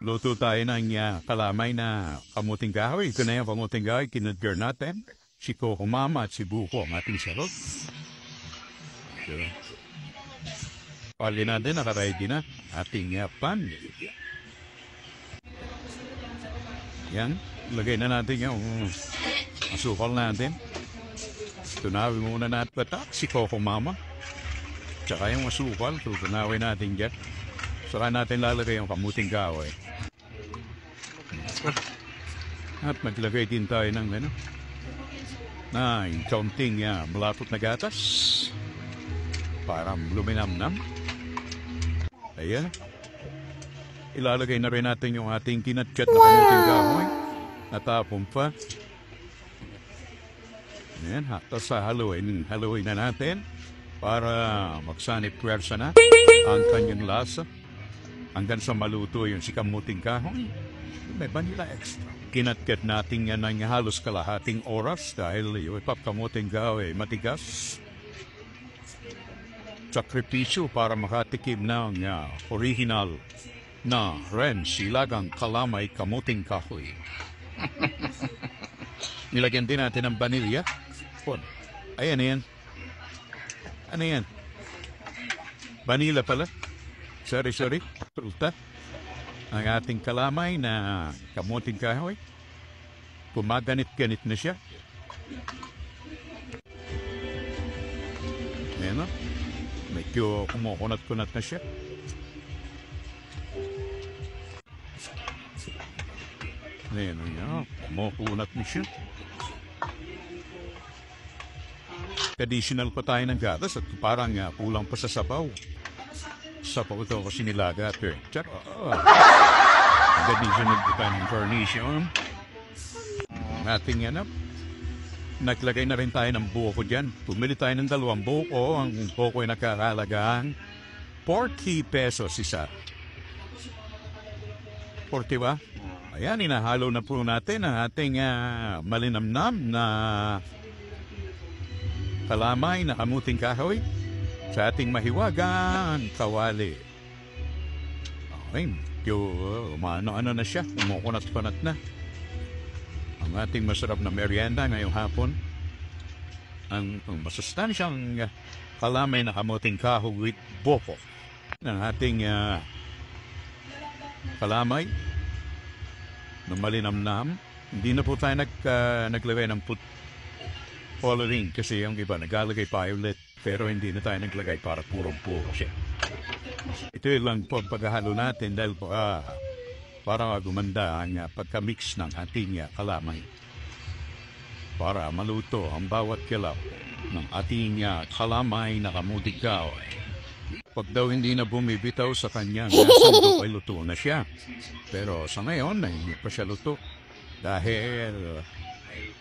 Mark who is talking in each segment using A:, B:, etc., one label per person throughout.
A: Luto tayo ng kalamay na kamuting kahoy. Ito na yung kamuting kahoy, kinadgar natin. Si Coco Mama at si Buko ang ating sarot. So, pali natin, nakaready na ating pan. Yan, lagay na natin yung asukal natin. Tunawin muna natin bata, si Coco Mama. Tsaka yung asukal, tunawin natin dyan. Saka natin lalagay yung kamuting kahoy. At maglagay din tayo ng kaunting malapot na gatas para luminamnam. Ayan. Ilalagay na rin natin yung ating kinatchat na kamuting kahoy. Natapon pa. Ayan. Tapos haluin na natin para magsanip pwersa na ang kanyang lasa. Hanggang sa maluto yung si kamuting kahoy. May vanilla extra. Kinatkat natin yan ng halos kalahating oras dahil yung ipapkamuting kahoy matigas. Sakripisyo para makatikim ng original na ren silagang kalamay kamuting kahoy. Nilagyan din natin ng vanilya. Ayan yan. Ano yan? Vanilla pala. Sorry. Pruta. Ang ating kalamay na kamuting kahoy. Pumaganit-ganit na siya. Ayan o. Medyo kumukunat-kunat na siya. Ayan o. Kumukunat na siya. Traditional pa tayo ng gatas at parang kulang pa sa sabaw. Sabaw ito kasi nilaga at traditional pa tayo ng garnishon. Ating naglagay na rin tayo ng buko dyan. Pumili tayo ng 2 buko. Ang buko ay nakakalagaan 40 pesos isa. 40 ba? Ayan, inahalo na po natin ang ating malinamnam na kalamay na kamuting kahoy sa ating mahiwagang kawali. Okay, ano na siya, umukunat-kunat na. Ang ating masarap na merienda ngayong hapon. Ang masustansyang kalamay na kamuting kahoy with buko. Ang ating kalamay na malinamnam. Hindi na po tayo naglagay ng coloring kasi yung iba naglalagay violet pero hindi na tayo naglagay para purong puro siya. Ito lang po paghahalo natin dahil para gumanda ang pagka-mix ng ating kalamay. Para maluto ang bawat kilaw ng ating kalamay na kamuting kahoy. Pag daw hindi na bumibitaw sa kanyang sandok ay luto na siya. Pero sa ngayon ay hindi pa siya luto dahil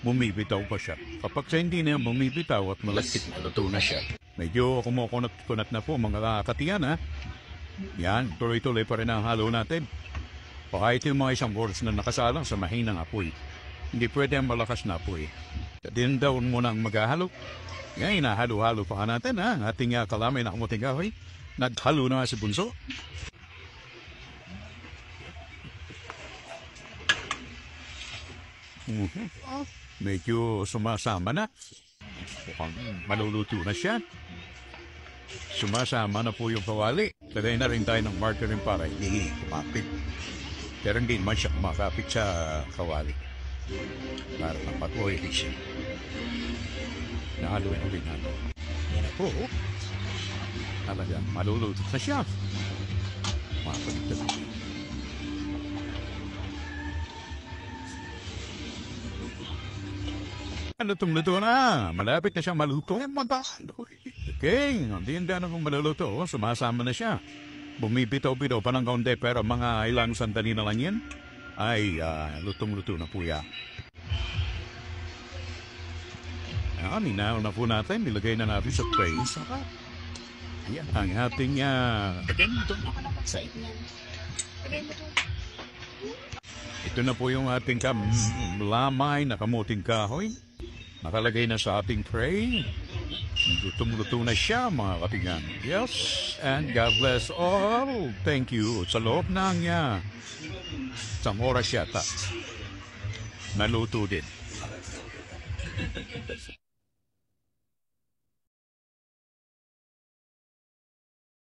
A: bumibitaw pa siya. Kapag siya hindi na bumibitaw at malakit na luto na siya. Medyo kumukunat-kunat na po mga katiyan Yan, tuloy-tuloy pa rin ang halo natin. Kahit yung mga isang oras na nakasalang sa mahinang apoy. Hindi pwede ang malakas na apoy. Din daw muna ang maghahalo. Yan, hinahalo-halo pa natin ang ating kalamay na kamuting kahoy. Naghalo na si Bunso. Medyo sumasama na. Mukhang maluluto na siya. Sumasama na po yung kawali. Lagay na rin tayo ng margarine para hindi kumapit. Pero hindi naman siya kumakapit sa kawali. Para napag-oily siya. Nahaluin ulit natin. Yan po. Talagang maluluto na siya. Mapagitad. Lutong luto na. Malapit na siyang maluto. Okay, hindi na kung maluluto. Sumasama na siya. Bumibitaw-bitaw pa ng kaunti pero mga ilang sandali na lang yan ay lutong-luto na po yan. Ninaw na po natin. Nilagay na natin sa tray. Saka yan ang ating ito na po yung ating lamay na kamuting kahoy. Nakalagay na sa ating tray. Lutong-luto na siya mga katingan. Yes, and God bless all. Thank you. Sa loob ng Isang oras yata. Naluto din.